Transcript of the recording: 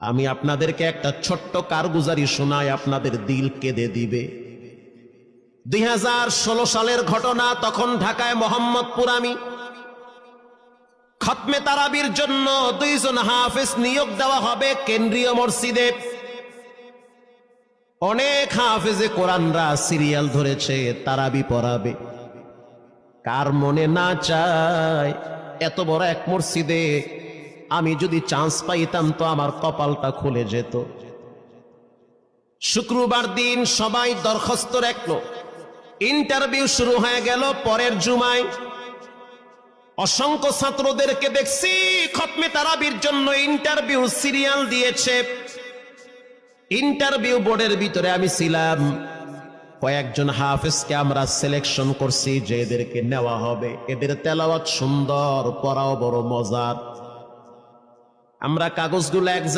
আমি আপনাদেরকে একটা ছোট্ট কারগুজারি শোনাই, আপনাদের দিল কেঁদে দিবে। 2016 সালের ঘটনা। তখন ঢাকায় মোহাম্মদপুর আমি খতমে তারাবির জন্য 2 জন হাফেজ নিয়োগ দেওয়া হবে কেন্দ্রীয় মসজিদে। অনেক হাফেজে কোরআনরা সিরিয়াল ধরেছে তারাবি পড়াবে। কার মনে না চায় এত বড় এক মসজিদে আমি যদি চান্স পাইতাম তো আমার কপালটা খুলে যেত। শুক্রবার দিন সবাই দরখাস্ত রাখলো, ইন্টারভিউ শুরু হয়ে গেল। পরের জুমায় অসংখ্য ছাত্রদেরকে দেখছি খতমে তারাবির জন্য ইন্টারভিউ সিরিয়াল দিয়েছে। ইন্টারভিউ বোর্ডের ভিতরে আমি ছিলাম। কয়েকজন হাফেজকে আমরা সিলেকশন করছি যে এদেরকে নেওয়া হবে। এদের তেলাওয়াত সুন্দর, পড়াও বড় মজার। আমরা কাগজগুলো এক জায়গায়